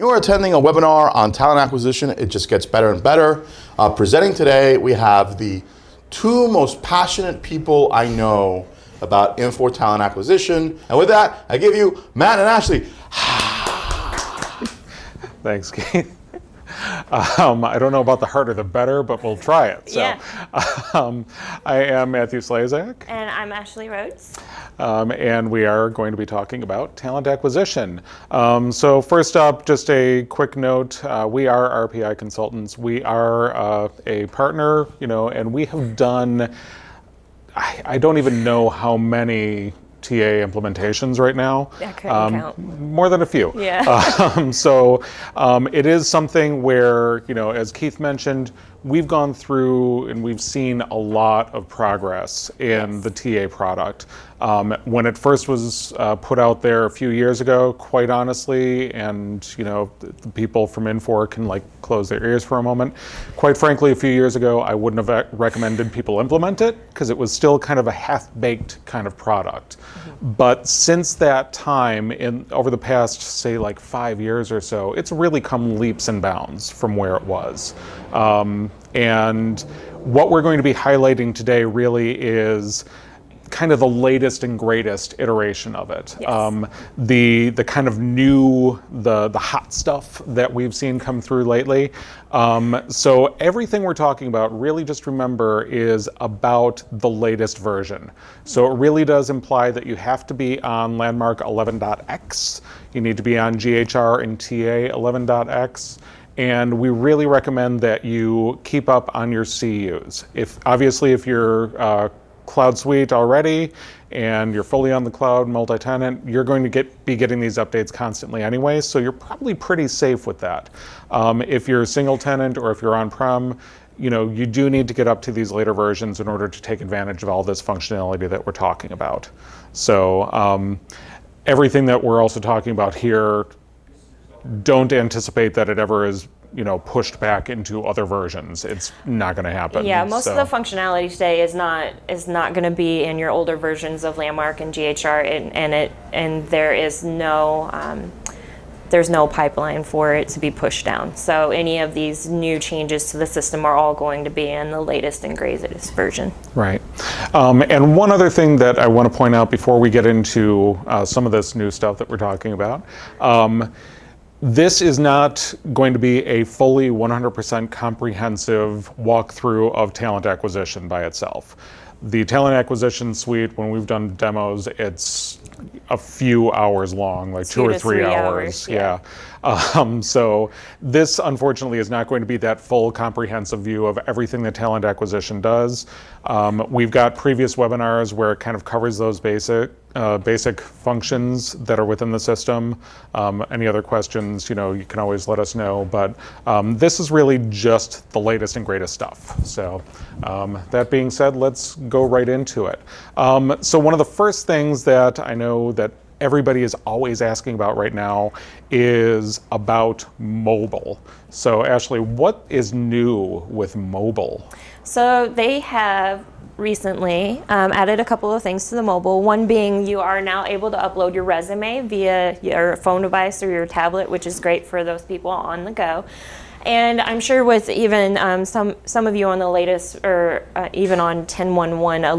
You are attending a webinar on talent acquisition. It just gets better and better. Presenting today, we have the two most passionate people I know about Infor talent acquisition. And with that, I give you Matt and Ashley. Thanks, Keith. I don't know about the harder the better, but we'll try it. So, yeah. I am Matthew Slazak. And I'm Ashley Rhodes. And we are going to be talking about talent acquisition. So first up, just a quick note, we are RPI consultants. We are a partner, and we have done, I don't even know how many TA implementations right now. I couldn't count. More than a few. Yeah. So it is something where, as Keith mentioned, we've gone through and we've seen a lot of progress in the TA product. When it first was put out there a few years ago, quite honestly, and the people from Infor can close their ears for a moment. Quite frankly, a few years ago, I wouldn't have recommended people implement it because it was still kind of a half-baked kind of product. Mm-hmm. But since that time, over the past, say, 5 years or so, it's really come leaps and bounds from where it was. And what we're going to be highlighting today really is kind of the latest and greatest iteration of it. Yes. The kind of new, the hot stuff that we've seen come through lately. So everything we're talking about, really just remember, is about the latest version. So it really does imply that you have to be on Landmark 11.x. You need to be on GHR and TA 11.x. And we really recommend that you keep up on your CUs. If you're Cloud Suite already and you're fully on the cloud, multi-tenant, you're going to be getting these updates constantly anyway, so you're probably pretty safe with that. If you're single tenant or if you're on-prem, you do need to get up to these later versions in order to take advantage of all this functionality that we're talking about. So everything that we're also talking about here, don't anticipate that it ever is pushed back into other versions. It's not going to happen. Yeah, most of the functionality today is not going to be in your older versions of Landmark and GHR, and there is there's no pipeline for it to be pushed down. So any of these new changes to the system are all going to be in the latest and greatest version. Right. And one other thing that I want to point out before we get into some of this new stuff that we're talking about. This is not going to be a fully 100% comprehensive walkthrough of talent acquisition by itself. The talent acquisition suite, when we've done demos, it's a few hours long, 2 or 3 hours. Yeah. So this, unfortunately, is not going to be that full comprehensive view of everything that talent acquisition does. We've got previous webinars where it kind of covers those basic functions that are within the system. Any other questions, you can always let us know. But this is really just the latest and greatest stuff. So that being said, let's go right into it. So one of the first things that I know that everybody is always asking about right now is about mobile. So Ashley, what is new with mobile? So they have recently added a couple of things to the mobile. One being you are now able to upload your resume via your phone device or your tablet, which is great for those people on the go. And I'm sure with even some of you on the latest, or even on 10.1.1,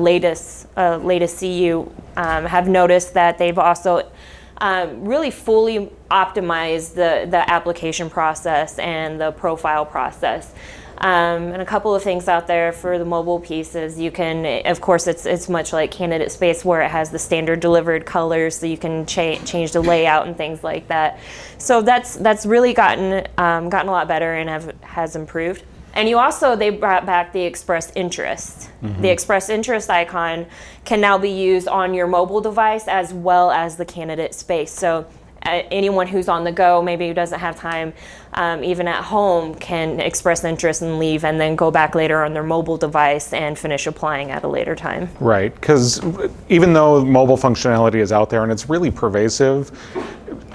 a latest CU, have noticed that they've also really fully optimized the application process and the profile process. And a couple of things out there for the mobile pieces. You can, of course, it's much like Candidate Space where it has the standard delivered colors, so you can change the layout and things like that. So that's really gotten a lot better and has improved. And they brought back the Express Interest. Mm-hmm. The Express Interest icon can now be used on your mobile device as well as the Candidate Space. So anyone who's on the go, maybe who doesn't have time, even at home, can express interest and leave and then go back later on their mobile device and finish applying at a later time. Right, because even though mobile functionality is out there and it's really pervasive,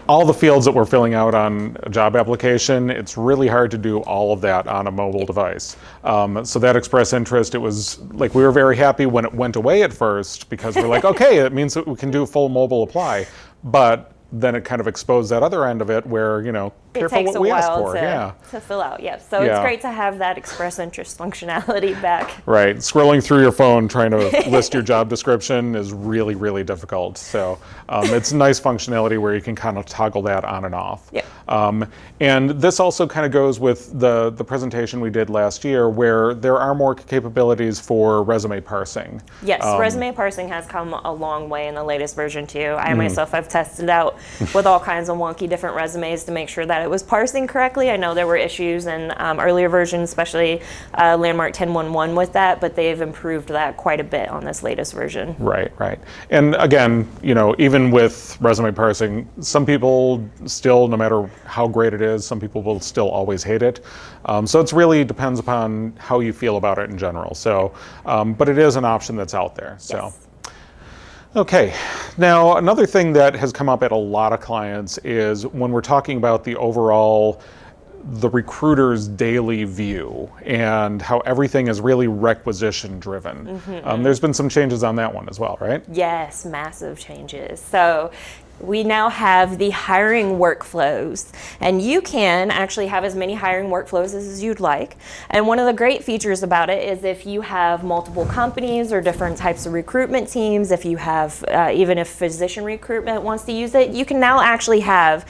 all the fields that we're filling out on a job application, it's really hard to do all of that on a mobile device. So that express interest, it was we were very happy when it went away at first because we're okay, it means that we can do full mobile apply. But then it kind of exposed that other end of it where, it careful takes what a we ask while for. Yeah. to fill out. Yeah, so Yeah. it's great to have that express interest functionality back. Right. Scrolling through your phone trying to list your job description is really, really difficult. So it's nice functionality where you can kind of toggle that on and off. Yeah. And this also kind of goes with the presentation we did last year, where there are more capabilities for resume parsing. Yes, resume parsing has come a long way in the latest version too. I myself have tested out with all kinds of wonky different resumes to make sure that it was parsing correctly. I know there were issues in earlier versions, especially Landmark 10.1.1 with that, but they've improved that quite a bit on this latest version. Right, right. And again, even with resume parsing, some people still, no matter how great it is, some people will still always hate it. So it really depends upon how you feel about it in general. So, but it is an option that's out there. So. Yes. Okay, now another thing that has come up at a lot of clients is when we're talking about the recruiter's daily view and how everything is really requisition driven. There's been some changes on that one as well, right? Yes, massive changes. So we now have the hiring workflows, and you can actually have as many hiring workflows as you'd like. And one of the great features about it is if you have multiple companies or different types of recruitment teams, if you have, even if physician recruitment wants to use it, you can now actually have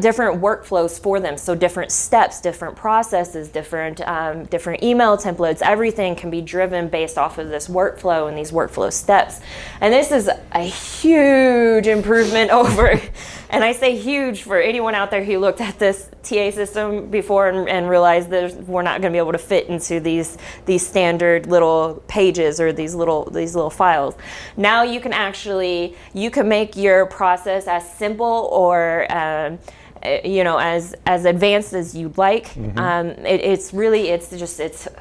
different workflows for them. So different steps, different processes, different email templates, everything can be driven based off of this workflow and these workflow steps. And this is a huge improvement over, and I say huge for anyone out there who looked at this TA system before and realized that we're not going to be able to fit into these standard little pages or these little files. Now you can make your process as simple or as advanced as you'd like. It's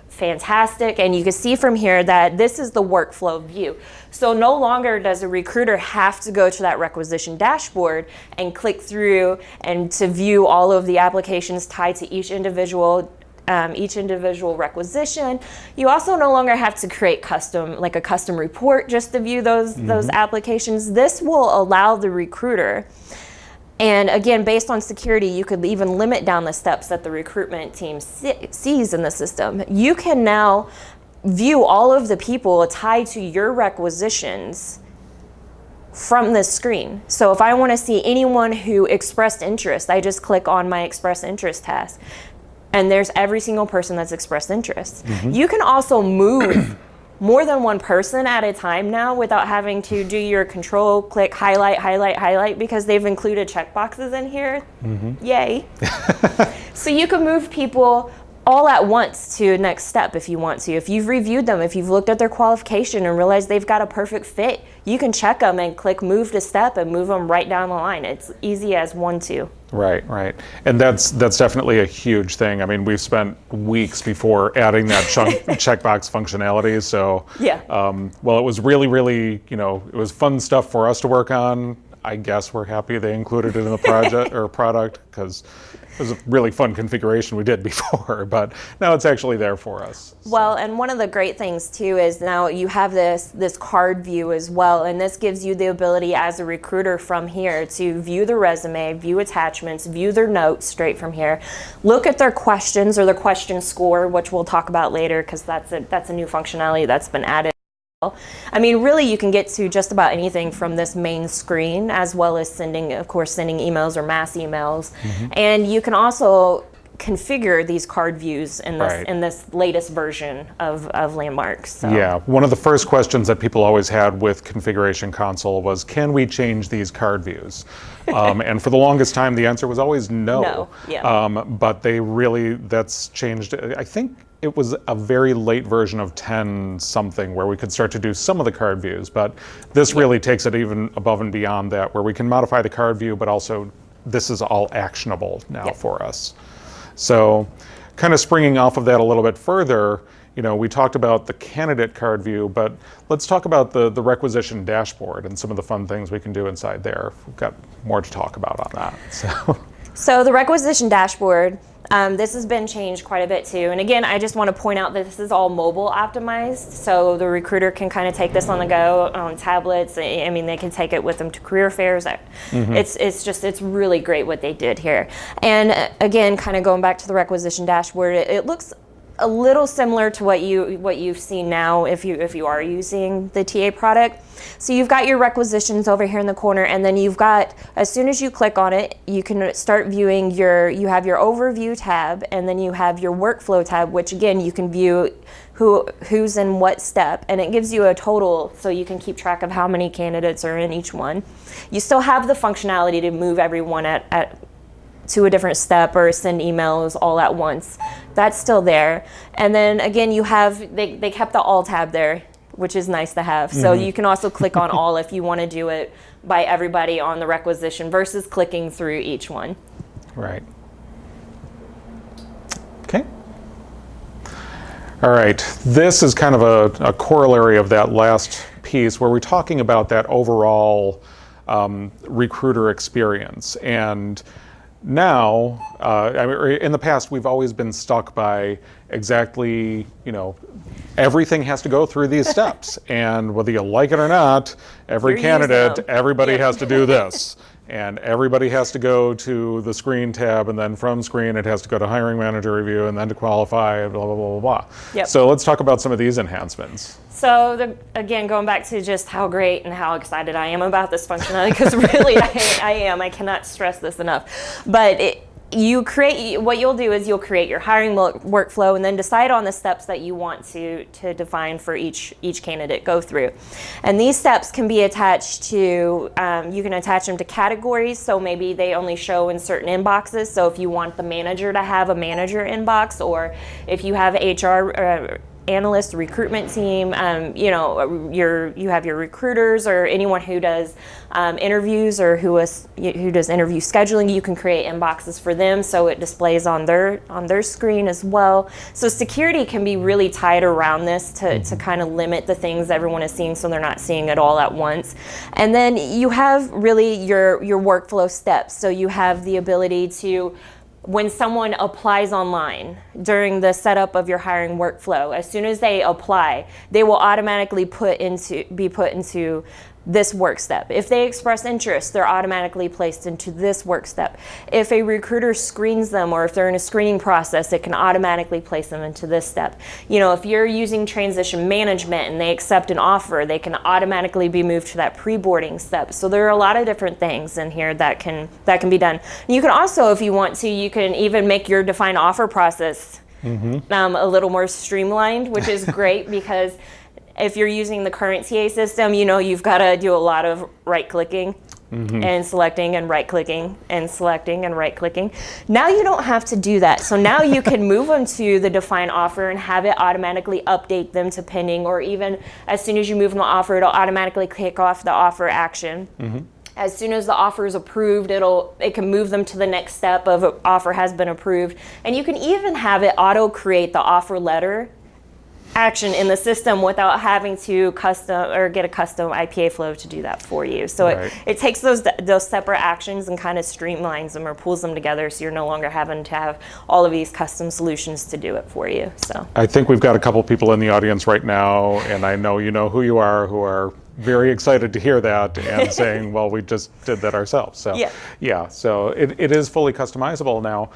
fantastic, and you can see from here that this is the workflow view. So no longer does a recruiter have to go to that requisition dashboard and click through and to view all of the applications tied to each individual requisition. You also no longer have to create a custom report just to view those applications. This will allow the recruiter. And again, based on security, you could even limit down the steps that the recruitment team sees in the system. You can now view all of the people tied to your requisitions from this screen. So if I want to see anyone who expressed interest, I just click on my express interest task, and there's every single person that's expressed interest. You can also move more than one person at a time now without having to do your control click highlight because they've included checkboxes in here. Yay. So you can move people all at once to a next step if you want to. If you've reviewed them, if you've looked at their qualification and realized they've got a perfect fit, you can check them and click move to step and move them right down the line. It's easy as 1, 2. Right, right. And that's definitely a huge thing. I mean, we've spent weeks before adding that checkbox functionality. So, yeah. Well, it was really, really, it was fun stuff for us to work on. I guess we're happy they included it in the project or product because it was a really fun configuration we did before, but now it's actually there for us. So. Well, and one of the great things too is now you have this card view as well, and this gives you the ability as a recruiter from here to view the resume, view attachments, view their notes straight from here, look at their questions or their question score, which we'll talk about later because that's a new functionality that's been added. I mean, really, you can get to just about anything from this main screen, as well as sending emails or mass emails. And you can also configure these card views in this latest version of Landmarks. So. Yeah, one of the first questions that people always had with Configuration Console was, can we change these card views? And for the longest time, the answer was always no. No, yeah. But that's changed. I think it was a very late version of 10 something where we could start to do some of the card views, but this really takes it even above and beyond that, where we can modify the card view, but also this is all actionable now for us. So kind of springing off of that a little bit further, we talked about the candidate card view, but let's talk about the requisition dashboard and some of the fun things we can do inside there. We've got more to talk about on that. So. So the requisition dashboard, this has been changed quite a bit too. And again, I just want to point out that this is all mobile optimized. So the recruiter can kind of take this on the go on tablets. I mean, they can take it with them to career fairs. It's really great what they did here. And again, kind of going back to the requisition dashboard, it looks a little similar to what you've seen now if you are using the TA product. So you've got your requisitions over here in the corner, and then you've got, as soon as you click on it, you can start viewing you have your overview tab, and then you have your workflow tab, which again, you can view who's in what step, and it gives you a total so you can keep track of how many candidates are in each one. You still have the functionality to move everyone to a different step or send emails all at once. That's still there. And then again, you have, they kept the all tab there, which is nice to have. So you can also click on all if you want to do it by everybody on the requisition versus clicking through each one. Right. Okay. All right. This is kind of a corollary of that last piece where we're talking about that overall recruiter experience. And now, I mean, in the past, we've always been stuck by exactly, everything has to go through these steps. And whether you like it or not, every candidate, everybody has to do this. And everybody has to go to the screen tab, and then from screen, it has to go to hiring manager review, and then to qualify, blah, blah, blah, blah, blah. Yep. So let's talk about some of these enhancements. So again, going back to just how great and how excited I am about this functionality, because really I cannot stress this enough. But what you'll do is you'll create your hiring workflow and then decide on the steps that you want to define for each candidate go through. And these steps can be attached to, you can attach them to categories, so maybe they only show in certain inboxes. So if you want the manager to have a manager inbox, or if you have HR analyst, recruitment team, you have your recruiters or anyone who does interviews or who does interview scheduling, you can create inboxes for them so it displays on their screen as well. So security can be really tied around this to kind of limit the things everyone is seeing so they're not seeing it all at once. And then you have really your workflow steps. So you have the ability to, when someone applies online during the setup of your hiring workflow, as soon as they apply, they will automatically be put into this work step. If they express interest, they're automatically placed into this work step. If a recruiter screens them, or if they're in a screening process, it can automatically place them into this step. If you're using transition management and they accept an offer, they can automatically be moved to that pre-boarding step. So there are a lot of different things in here that can be done. You can also, if you want to, you can even make your defined offer process a little more streamlined, which is great because if you're using the current TA system, you've got to do a lot of right-clicking and selecting and right-clicking and selecting and right-clicking. Now you don't have to do that. So now you can move them to the defined offer and have it automatically update them to pending, or even as soon as you move them to offer, it'll automatically kick off the offer action. As soon as the offer is approved, it can move them to the next step of offer has been approved. And you can even have it auto-create the offer letter action in the system without having to get a custom IPA flow to do that for you. So it takes those separate actions and kind of streamlines them or pulls them together, so you're no longer having to have all of these custom solutions to do it for you. So I think we've got a couple people in the audience right now, and I know you know who you are, who are very excited to hear that and saying, well, we just did that ourselves. So so it is fully customizable now.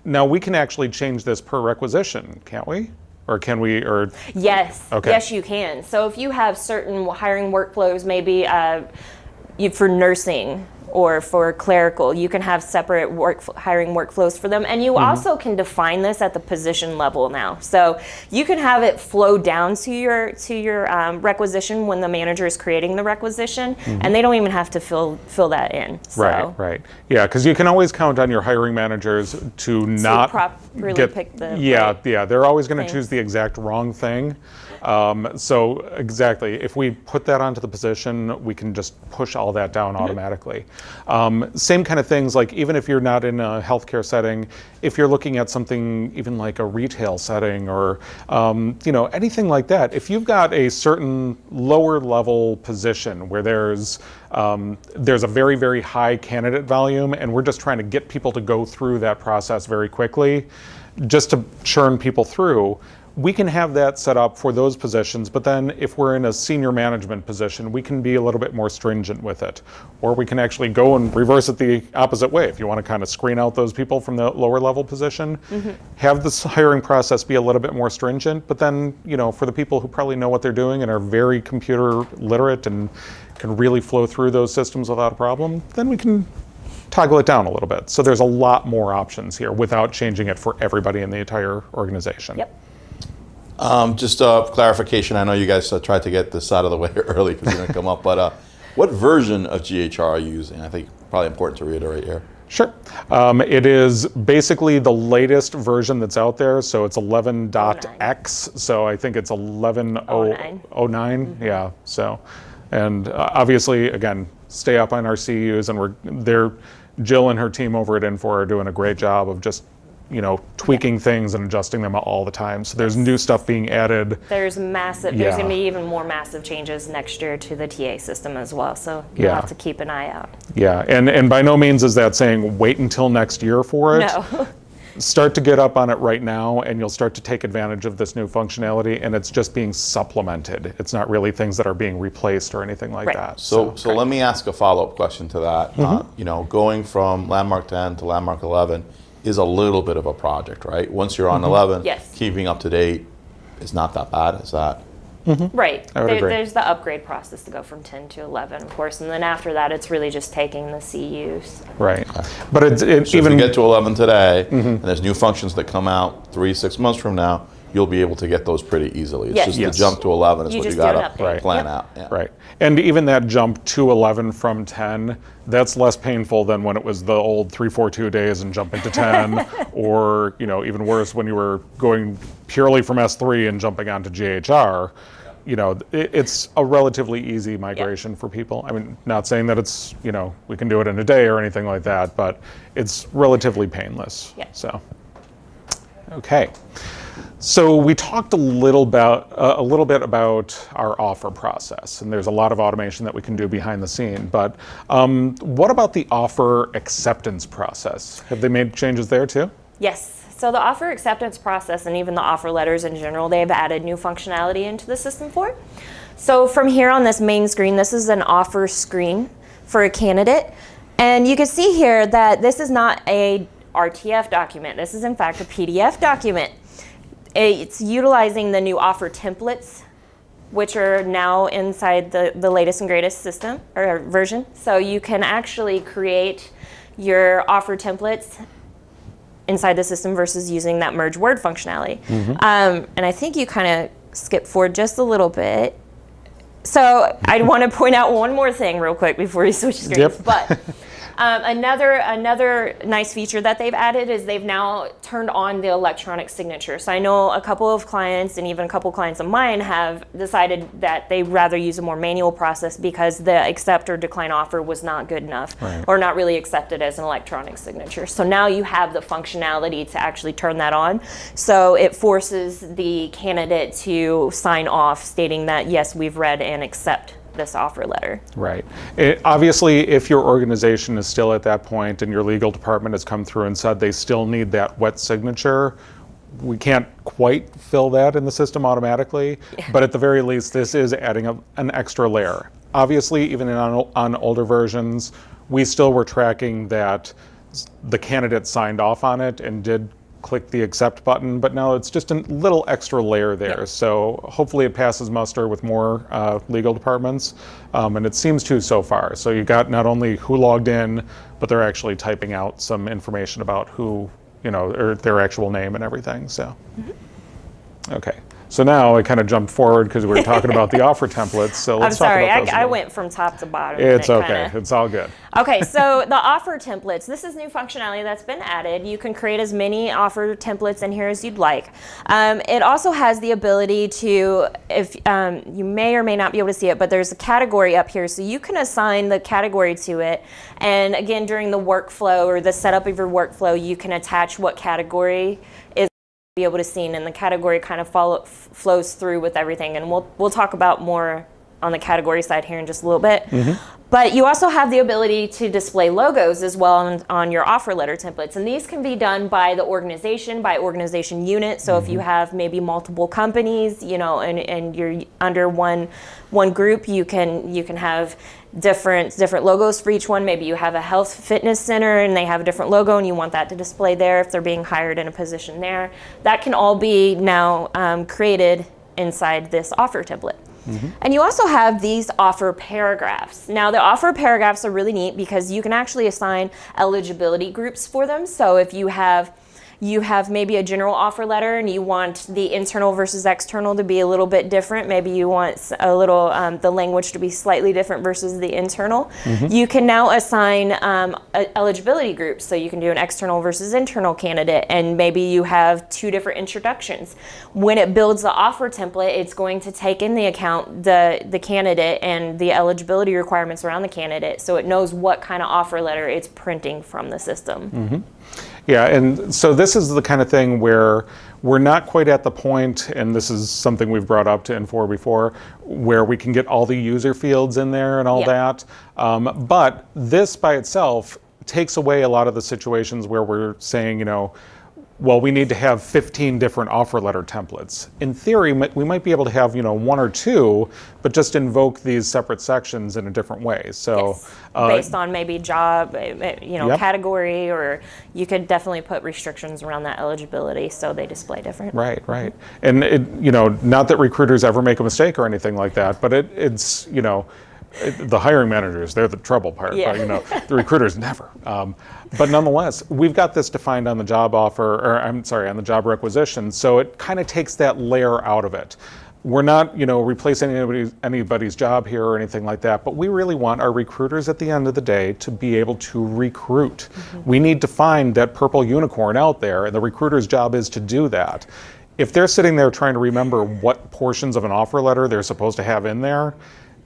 Now we can actually change this per requisition, can't we? Or can we, or? Yes, okay. Yes you can. So if you have certain hiring workflows, maybe for nursing or for clerical, you can have separate hiring workflows for them. And you also can define this at the position level now. So you can have it flow down to your requisition when the manager is creating the requisition, and they don't even have to fill that in. So. Right. Yeah, because you can always count on your hiring managers to not properly pick the they're always going to choose the exact wrong thing. So exactly, if we put that onto the position, we can just push all that down automatically. Same kind of things, like even if you're not in a healthcare setting, if you're looking at something even like a retail setting or anything like that, if you've got a certain lower level position where there's a very, very high candidate volume and we're just trying to get people to go through that process very quickly, just to churn people through, we can have that set up for those positions, but then if we're in a senior management position, we can be a little bit more stringent with it. Or we can actually go and reverse it the opposite way. If you want to kind of screen out those people from the lower level position, have this hiring process be a little bit more stringent, but then, for the people who probably know what they're doing and are very computer literate and can really flow through those systems without a problem, then we can toggle it down a little bit. So there's a lot more options here without changing it for everybody in the entire organization. Yep. Just a clarification, I know you guys tried to get this out of the way early because it didn't come up, but what version of GHR are you using? I think probably important to reiterate here. Sure. It is basically the latest version that's out there, so it's 11.x, so I think it's 11.09. Yeah, so, and obviously, again, stay up on our CUs, and Jill and her team over at Infor are doing a great job of just tweaking things and adjusting them all the time. So there's new stuff being added. There's going to be even more massive changes next year to the TA system as well. So you'll have to keep an eye out. Yeah, and by no means is that saying wait until next year for it. No. Start to get up on it right now, and you'll start to take advantage of this new functionality, and it's just being supplemented. It's not really things that are being replaced or anything like that. So let me ask a follow-up question to that. Going from Landmark 10 to Landmark 11 is a little bit of a project, right? Once you're on 11, keeping up to date is not that bad, is that? Right. I would agree. There's the upgrade process to go from 10 to 11, of course, and then after that, it's really just taking the CUs. Right. But So if you get to 11 today, and there's new functions that come out 3-6 months from now, you'll be able to get those pretty easily. It's just the jump to 11 is what you got to plan out. Yeah. Right. And even that jump to 11 from 10, that's less painful than when it was the old 3-4-2 days and jumping to 10, or even worse when you were going purely from S3 and jumping onto GHR. It's a relatively easy migration for people. I mean, not saying that it's we can do it in a day or anything like that, but it's relatively painless. Yeah. So, okay. So we talked a little bit about our offer process, and there's a lot of automation that we can do behind the scene. But what about the offer acceptance process? Have they made changes there too? Yes. So the offer acceptance process and even the offer letters in general, they've added new functionality into the system for it. So from here on this main screen, this is an offer screen for a candidate. And you can see here that this is not a RTF document. This is in fact a PDF document. It's utilizing the new offer templates, which are now inside the latest and greatest system or version. So you can actually create your offer templates inside the system versus using that merge word functionality. And I think you kind of skip forward just a little bit. So I want to point out one more thing real quick before we switch screens. But another nice feature that they've added is they've now turned on the electronic signature. So I know a couple of clients and even a couple of clients of mine have decided that they'd rather use a more manual process because the accept or decline offer was not good enough or not really accepted as an electronic signature. So now you have the functionality to actually turn that on. So it forces the candidate to sign off stating that, yes, we've read and accept this offer letter. Right. Obviously, if your organization is still at that point and your legal department has come through and said they still need that wet signature, we can't quite fill that in the system automatically, but at the very least, this is adding an extra layer. Obviously, even on older versions, we still were tracking that the candidate signed off on it and did click the accept button, but now it's just a little extra layer there. So hopefully it passes muster with more legal departments, and it seems to so far. So you got not only who logged in, but they're actually typing out some information about who, or their actual name and everything. So, okay. So now I kind of jumped forward because we were talking about the offer templates. So I'm let's sorry, talk about those. I went from top to bottom. It's okay. It's all good. Okay, so the offer templates, this is new functionality that's been added. You can create as many offer templates in here as you'd like. It also has the ability to, if you may or may not be able to see it, but there's a category up here, so you can assign the category to it. And again, during the workflow or the setup of your workflow, you can attach what category is be able to see, and the category kind of flows through with everything. And we'll talk about more on the category side here in just a little bit. But you also have the ability to display logos as well on your offer letter templates. And these can be done by the organization, by organization unit. So if you have maybe multiple companies, you know, and you're under one group, you can have different logos for each one. Maybe you have a health fitness center and they have a different logo and you want that to display there if they're being hired in a position there. That can all be now created inside this offer template. And you also have these offer paragraphs. Now the offer paragraphs are really neat because you can actually assign eligibility groups for them. So if you have maybe a general offer letter and you want the internal versus external to be a little bit different. Maybe you want a little, the language to be slightly different versus the internal. You can now assign eligibility groups. So you can do an external versus internal candidate, and maybe you have 2 different introductions. When it builds the offer template, it's going to take in the account the candidate and the eligibility requirements around the candidate, so it knows what kind of offer letter it's printing from the system. Yeah, and so this is the kind of thing where we're not quite at the point, and this is something we've brought up to Infor before, where we can get all the user fields in there and all that. But this by itself takes away a lot of the situations where we're saying, you know, well, we need to have 15 different offer letter templates. In theory, we might be able to have, you know, 1 or 2, but just invoke these separate sections in a different way. So, based on maybe job, you know, category, or you could definitely put restrictions around that eligibility so they display different. Right. And you know, not that recruiters ever make a mistake or anything like that, but it's you know, the hiring managers, they're the trouble part, but you know, the recruiters never. But nonetheless, we've got this defined on the job offer, or I'm sorry, on the job requisition, so it kind of takes that layer out of it. We're not, you know, replacing anybody's job here or anything like that, but we really want our recruiters at the end of the day to be able to recruit. We need to find that purple unicorn out there, and the recruiter's job is to do that. If they're sitting there trying to remember what portions of an offer letter they're supposed to have in there,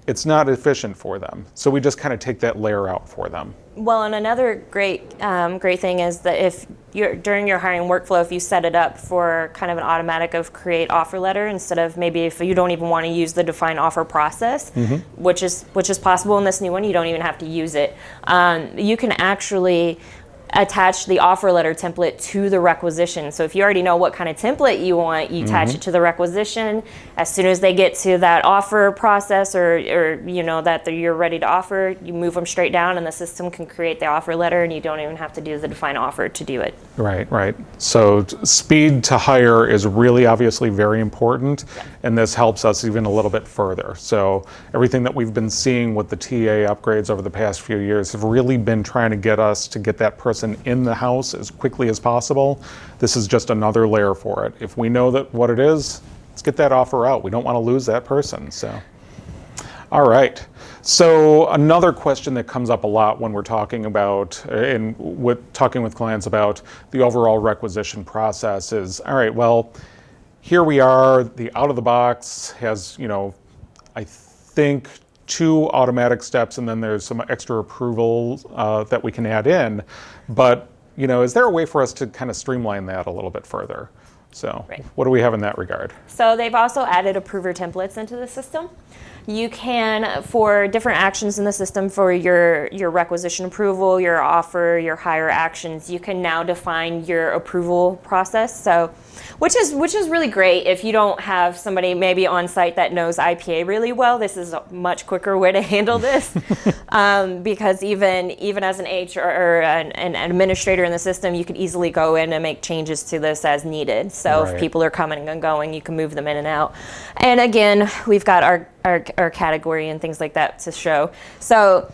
it's not efficient for them. So we just kind of take that layer out for them. Well, and another great thing is that if you're during your hiring workflow, if you set it up for kind of an automatic of create offer letter instead of maybe if you don't even want to use the define offer process, which is possible in this new one, you don't even have to use it. You can actually attach the offer letter template to the requisition. So if you already know what kind of template you want, you attach it to the requisition. As soon as they get to that offer process or you know that you're ready to offer, you move them straight down and the system can create the offer letter and you don't even have to do the define offer to do it. Right. So speed to hire is really obviously very important, and this helps us even a little bit further. So everything that we've been seeing with the TA upgrades over the past few years have really been trying to get us to get that person in the house as quickly as possible. This is just another layer for it. If we know that what it is, let's get that offer out. We don't want to lose that person. So, all right. So another question that comes up a lot when we're talking about talking with clients about the overall requisition process is, all right, well, here we are. The out of the box has, you know, I think 2 automatic steps, and then there's some extra approval that we can add in. But, you know, is there a way for us to kind of streamline that a little bit further? So what do we have in that regard? So they've also added approver templates into the system. You can, for different actions in the system, for your requisition approval, your offer, your hire actions, you can now define your approval process. So, which is really great if you don't have somebody maybe on site that knows IPA really well. This is a much quicker way to handle this because even as an HR or an administrator in the system, you could easily go in and make changes to this as needed. So if people are coming and going, you can move them in and out. And again, we've got our category and things like that to show. So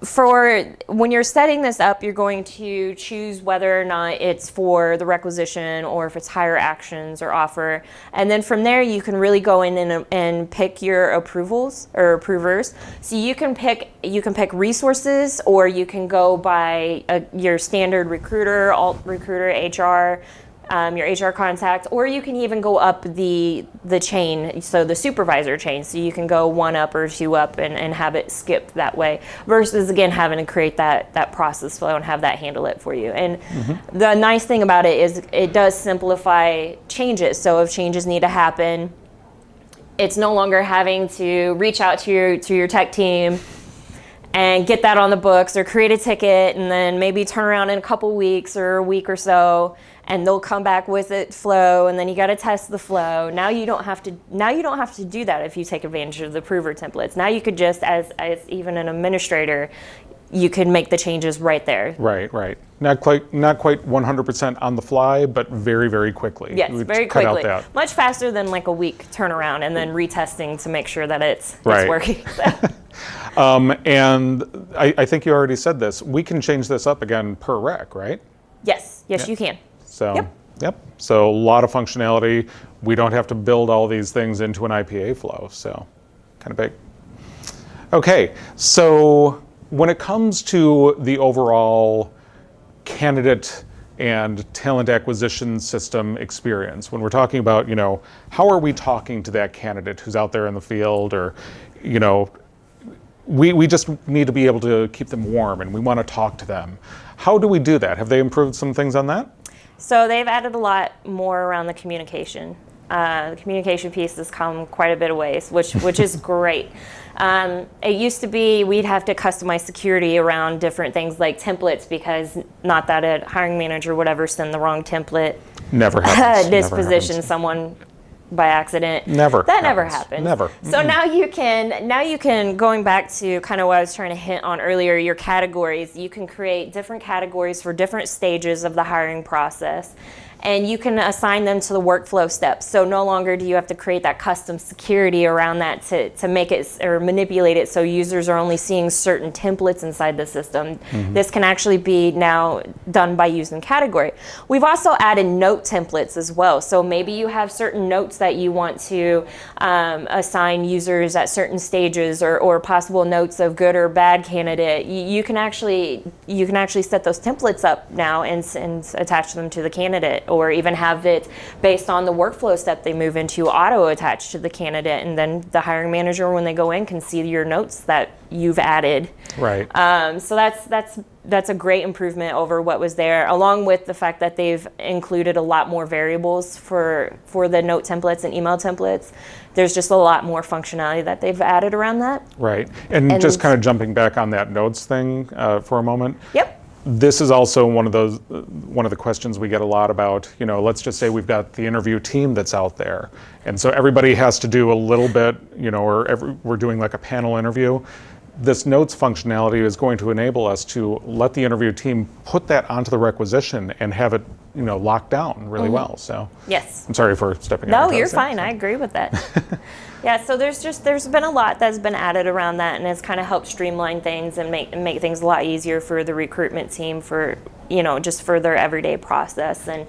for when you're setting this up, you're going to choose whether or not it's for the requisition or if it's hire actions or offer. And then from there, you can really go in and pick your approvals or approvers. So you can pick resources, or you can go by your standard recruiter, alt recruiter, HR, your HR contact, or you can even go up the chain, so the supervisor chain. So you can go 1 up or 2 up and have it skipped that way, versus again having to create that process flow and have that handle it for you. And the nice thing about it is it does simplify changes. So if changes need to happen, it's no longer having to reach out to your tech team and get that on the books or create a ticket and then maybe turn around in a couple weeks or a week or so, and they'll come back with it flow, and then you got to test the flow. Now you don't have to do that if you take advantage of the prover templates. Now you could just, as even an administrator, you can make the changes right there. Right. Not quite 100% on the fly, but very, very quickly. Yes, very quickly. Cut out that. Much faster than like a week turnaround and then retesting to make sure that it's Right. working. And I think you already said this. We can change this up again per rec, right? Yes, you can. So, yep. So a lot of functionality. We don't have to build all these things into an IPA flow. So, kind of big. Okay, so when it comes to the overall candidate and talent acquisition system experience, when we're talking about, how are we talking to that candidate who's out there in the field, or, we just need to be able to keep them warm and we want to talk to them. How do we do that? Have they improved some things on that? So they've added a lot more around the communication. The communication piece has come quite a bit of ways, which is great. It used to be we'd have to customize security around different things like templates, because not that a hiring manager would ever send the wrong template. Never happens. Disposition someone by accident. Never happens. Never. So now you can, going back to kind of what I was trying to hint on earlier, your categories, you can create different categories for different stages of the hiring process. And you can assign them to the workflow steps. So no longer do you have to create that custom security around that to make it or manipulate it so users are only seeing certain templates inside the system. This can actually be now done by using category. We've also added note templates as well. So maybe you have certain notes that you want to assign users at certain stages, or possible notes of good or bad candidate. You can actually set those templates up now and attach them to the candidate, or even have it based on the workflow step they move into, auto attached to the candidate, and then the hiring manager, when they go in, can see your notes that you've added. Right. So that's a great improvement over what was there, along with the fact that they've included a lot more variables for the note templates and email templates. There's just a lot more functionality that they've added around that. Right. And just kind of jumping back on that notes thing for a moment. Yep. This is also one of the questions we get a lot about, let's just say we've got the interview team that's out there. And so everybody has to do a little bit, we're doing like a panel interview. This notes functionality is going to enable us to let the interview team put that onto the requisition and have it, locked down really well. So yes. I'm sorry for stepping No, on your you're toes there. fine. I agree with that. Yeah, so there's been a lot that's been added around that, and it's kind of helped streamline things and make things a lot easier for the recruitment team for, just for their everyday process. And,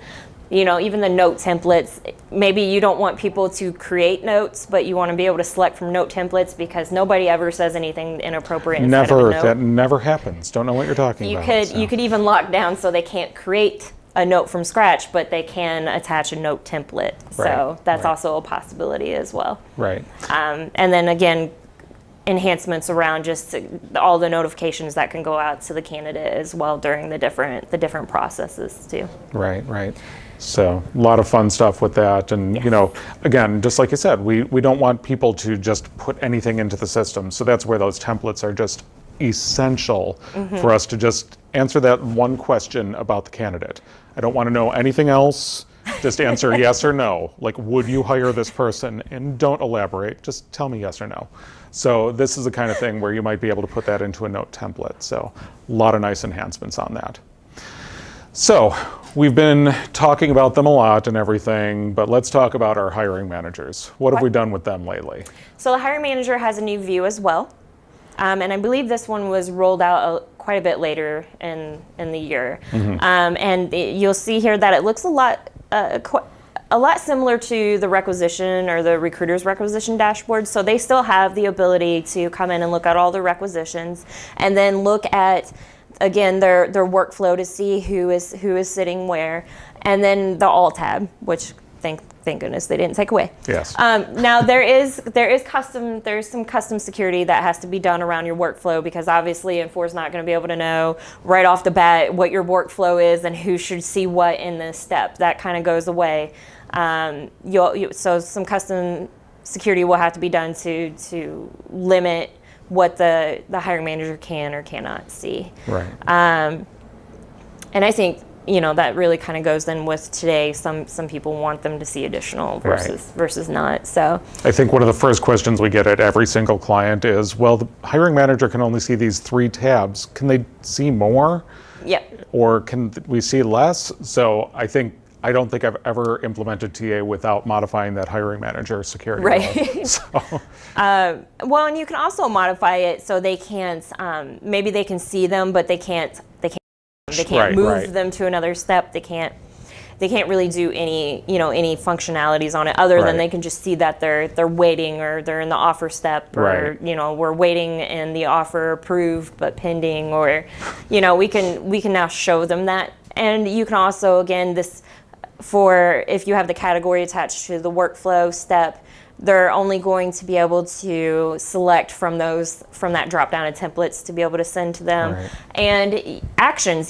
even the note templates, maybe you don't want people to create notes, but you want to be able to select from note templates, because nobody ever says anything inappropriate inside of a note. That never happens. Don't know what you're talking about. You could even lock down so they can't create a note from scratch, but they can attach a note template. So that's also a possibility as well. Right. And then again, enhancements around just all the notifications that can go out to the candidate as well during the different processes too. Right. So a lot of fun stuff with that. And, again, just like you said, we don't want people to just put anything into the system. So that's where those templates are just essential for us to just answer that one question about the candidate. I don't want to know anything else. Just answer yes or no. Like, would you hire this person? And don't elaborate. Just tell me yes or no. So this is the kind of thing where you might be able to put that into a note template. So a lot of nice enhancements on that. So we've been talking about them a lot and everything, but let's talk about our hiring managers. What have we done with them lately? So the hiring manager has a new view as well. and I believe this one was rolled out quite a bit later in the year. And you'll see here that it looks a lot similar to the requisition or the recruiter's requisition dashboard. So they still have the ability to come in and look at all the requisitions, and then look at, again, their workflow to see who is sitting where, and then the all tab, which thank goodness they didn't take away. Yes. Now there's some custom security that has to be done around your workflow, because obviously Infor is not going to be able to know right off the bat what your workflow is and who should see what in this step. That kind of goes away. So some custom security will have to be done to limit what the hiring manager can or cannot see. Right. And I think, that really kind of goes in with today. Some people want them to see additional versus not. So I think one of the first questions we get at every single client is, well, the hiring manager can only see these 3 tabs. Can they see more? Yep. Or can we see less? So I don't think I've ever implemented TA without modifying that hiring manager security. Right. So. Well, and you can also modify it so they can't. Maybe they can see them, but they can't move them to another step. They can't really do any functionalities on it other than they can just see that they're waiting, or they're in the offer step, or we're waiting in the offer approved but pending, or we can now show them that. And you can also, again, for if you have the category attached to the workflow step, they're only going to be able to select from that drop down of templates to be able to send to them. Right. And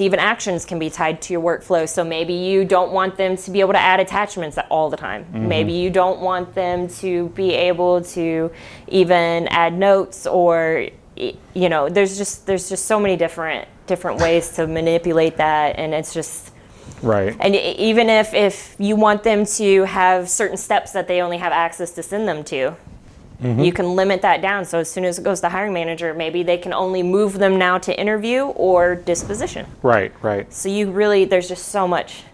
even actions can be tied to your workflow. So maybe you don't want them to be able to add attachments all the time. Maybe you don't want them to be able to even add notes, or there's just so many different ways to manipulate that, and it's just right. And even if you want them to have certain steps that they only have access to send them to, you can limit that down. So as soon as it goes to hiring manager, maybe they can only move them now to interview or disposition. Right. So there's just so much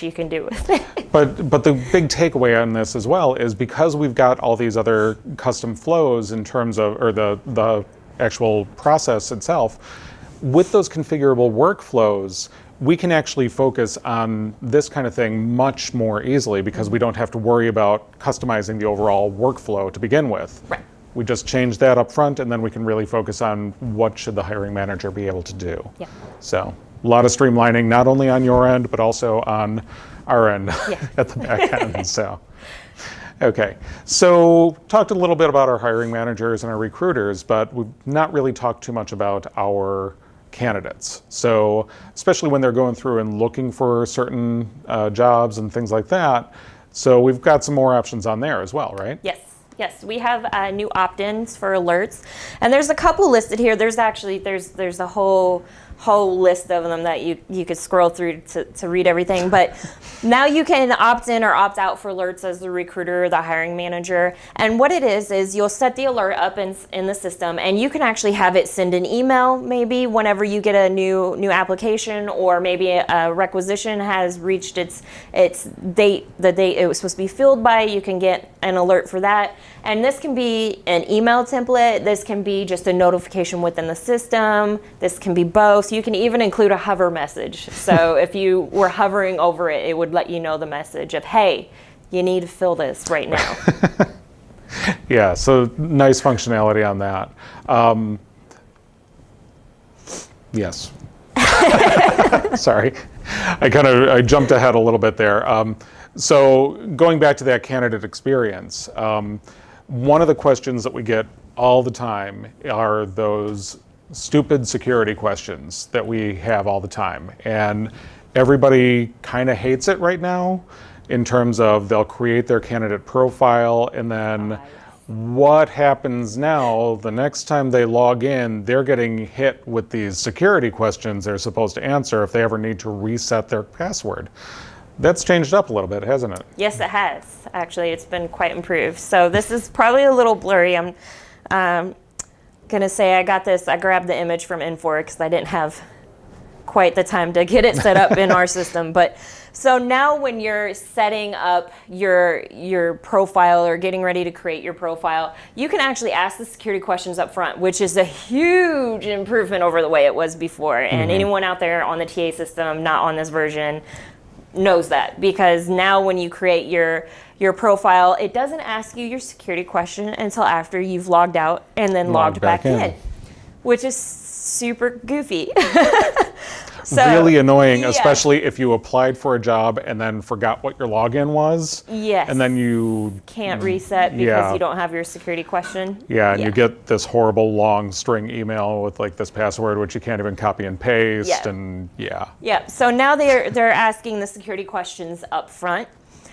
you can do with it. But the big takeaway on this as well is, because we've got all these other custom flows in terms of, or the actual process itself, with those configurable workflows, we can actually focus on this kind of thing much more easily, because we don't have to worry about customizing the overall workflow to begin with. Right. We just change that up front, and then we can really focus on what should the hiring manager be able to do. Yeah. So a lot of streamlining, not only on your end, but also on our end at the back end. So. Okay, so talked a little bit about our hiring managers and our recruiters, but we've not really talked too much about our candidates. So especially when they're going through and looking for certain jobs and things like that. So we've got some more options on there as well, right? Yes, we have new opt-ins for alerts, and there's a couple listed here. There's a whole list of them that you could scroll through to read everything. But now you can opt in or opt out for alerts as the recruiter or the hiring manager. And what it is you'll set the alert up in the system, and you can actually have it send an email maybe whenever you get a new application, or maybe a requisition has reached its date, the date it was supposed to be filled by. You can get an alert for that. And this can be an email template. This can be just a notification within the system. This can be both. You can even include a hover message. So if you were hovering over it, it would let you know the message of, hey, you need to fill this right now. Yeah, so nice functionality on that. Yes. Sorry, I jumped ahead a little bit there. So going back to that candidate experience, one of the questions that we get all the time are those stupid security questions that we have all the time. And everybody kind of hates it right now, in terms of they'll create their candidate profile, and then what happens now, the next time they log in, they're getting hit with these security questions they're supposed to answer if they ever need to reset their password. That's changed up a little bit, hasn't it? Yes, it has. Actually, it's been quite improved. So this is probably a little blurry. I'm going to say I grabbed the image from Infor because I didn't have quite the time to get it set up in our system. But so now when you're setting up your profile or getting ready to create your profile, you can actually ask the security questions up front, which is a huge improvement over the way it was before. And anyone out there on the TA system, not on this version, knows that, because now when you create your profile, it doesn't ask you your security question until after you've logged out and then logged back in, which is super goofy. So, really annoying, especially if you applied for a job and then forgot what your login was. Yes. And then you can't reset because you don't have your security question. Yeah, and you get this horrible long string email with like this password, which you can't even copy and paste, and Yeah, so now they're asking the security questions up front.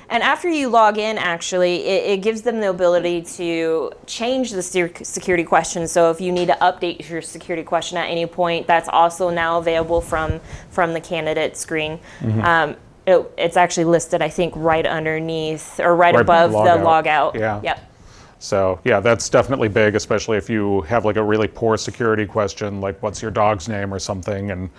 And after you log in, actually, it gives them the ability to change the security question. So if you need to update your security question at any point, that's also now available from the candidate screen. It's actually listed, I think, right underneath or right above the logout. Yeah. Yep. So yeah, that's definitely big, especially if you have like a really poor security question, like what's your dog's name or something, and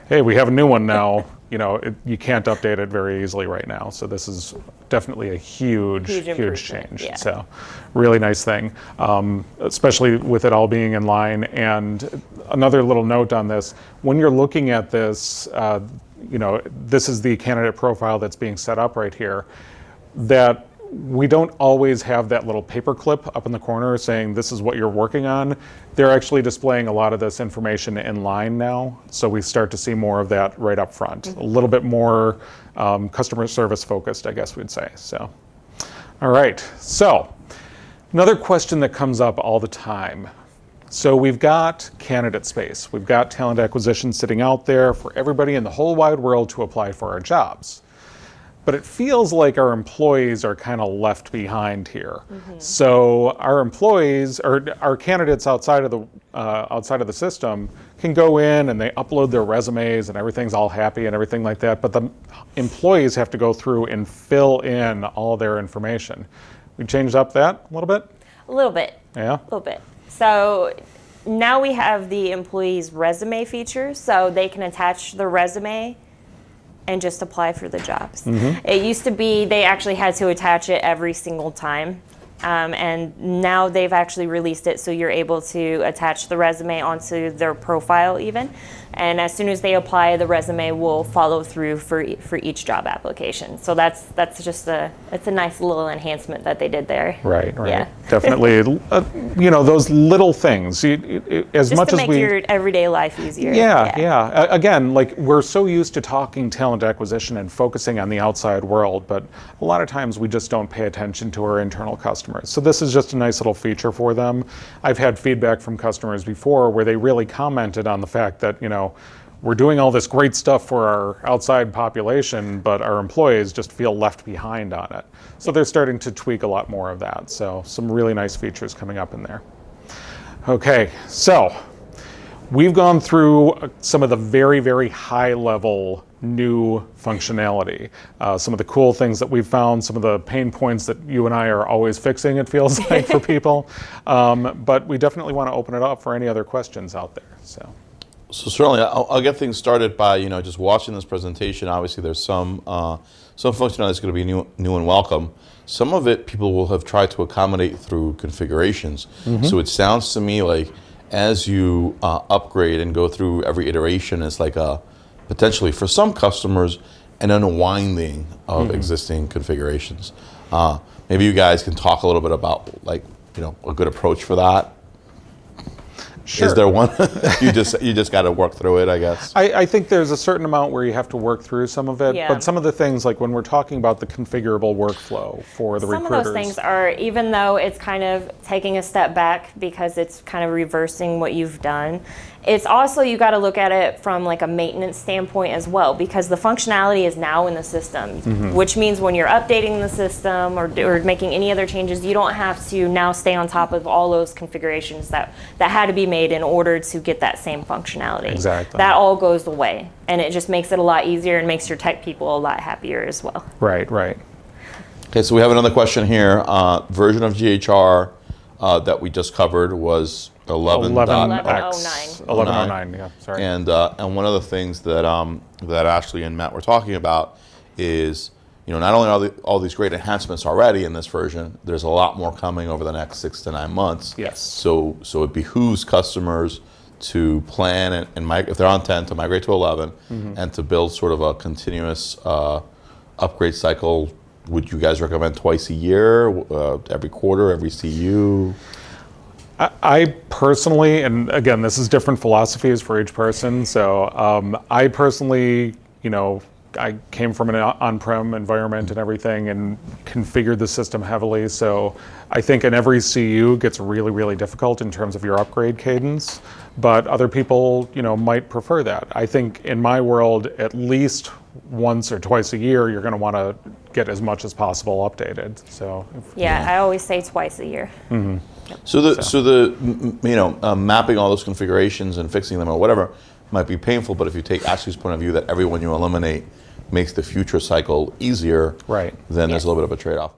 hey, we have a new one now. You know, you can't update it very easily right now. So this is definitely a huge change. Yeah. So really nice thing, especially with it all being in line. And another little note on this, when you're looking at this, you know, this is the candidate profile that's being set up right here, that we don't always have that little paper clip up in the corner saying this is what you're working on. They're actually displaying a lot of this information in line now, so we start to see more of that right up front. A little bit more customer service focused, I guess we'd say. So, all right. So, another question that comes up all the time. So we've got candidate space. We've got talent acquisition sitting out there for everybody in the whole wide world to apply for our jobs. But it feels like our employees are kind of left behind here. So our employees, or our candidates outside of the system, can go in and they upload their resumes and everything's all happy and everything like that. But the employees have to go through and fill in all their information. We changed up that a little bit? A little bit. Yeah? A little bit. So now we have the employee's resume feature, so they can attach the resume and just apply for the jobs. It used to be they actually had to attach it every single time. And now they've actually released it so you're able to attach the resume onto their profile even. And as soon as they apply, the resume will follow through for each job application. So that's just it's a nice little enhancement that they did there. Right. Yeah. Definitely, you know, those little things. As just much to as make your everyday life easier. Yeah. Again, like we're so used to talking talent acquisition and focusing on the outside world, but a lot of times we just don't pay attention to our internal customers. So this is just a nice little feature for them. I've had feedback from customers before where they really commented on the fact that, you know, we're doing all this great stuff for our outside population, but our employees just feel left behind on it. So they're starting to tweak a lot more of that. So some really nice features coming up in there. Okay, so we've gone through some of the very, very high level new functionality. Some of the cool things that we've found, some of the pain points that you and I are always fixing, it feels like, for people. But we definitely want to open it up for any other questions out there. So certainly, I'll get things started by just watching this presentation. Obviously, there's some functionality that's going to be new and welcome. Some of it people will have tried to accommodate through configurations. So it sounds to me like as you upgrade and go through every iteration, it's like potentially for some customers an unwinding of existing configurations. Maybe you guys can talk a little bit about a good approach for that. Sure. Is there one? you just got to work through it, I guess. I think there's a certain amount where you have to work through some of it, but some of the things, like when we're talking about the configurable workflow for the recruiters. Some of those things are, even though it's kind of taking a step back because it's kind of reversing what you've done, it's also, you got to look at it from like a maintenance standpoint as well, because the functionality is now in the system, which means when you're updating the system or making any other changes, you don't have to now stay on top of all those configurations that had to be made in order to get that same functionality. Exactly. That all goes away, and it just makes it a lot easier and makes your tech people a lot happier as well. Right. Okay, so we have another question here. Version of GHR that we just covered was 11X, 1109. 1109, yeah, sorry. And one of the things that that Ashley and Matt were talking about is, not only are all these great enhancements already in this version, there's a lot more coming over the next 6 to 9 months. Yes. So it behooves customers to plan and if they're on 10, to migrate to 11, and to build sort of a continuous upgrade cycle. Would you guys recommend twice a year, every quarter, every CU? I personally, and again, this is different philosophies for each person. So I personally, I came from an on-prem environment and everything and configured the system heavily. So I think in every CU gets really, really difficult in terms of your upgrade cadence. But other people, might prefer that. I think in my world, at least once or twice a year, you're going to want to get as much as possible updated. So I always say twice a year. So mapping all those configurations and fixing them or whatever might be painful, but if you take Ashley's point of view that everyone you eliminate makes the future cycle easier, right, then there's a little bit of a trade-off.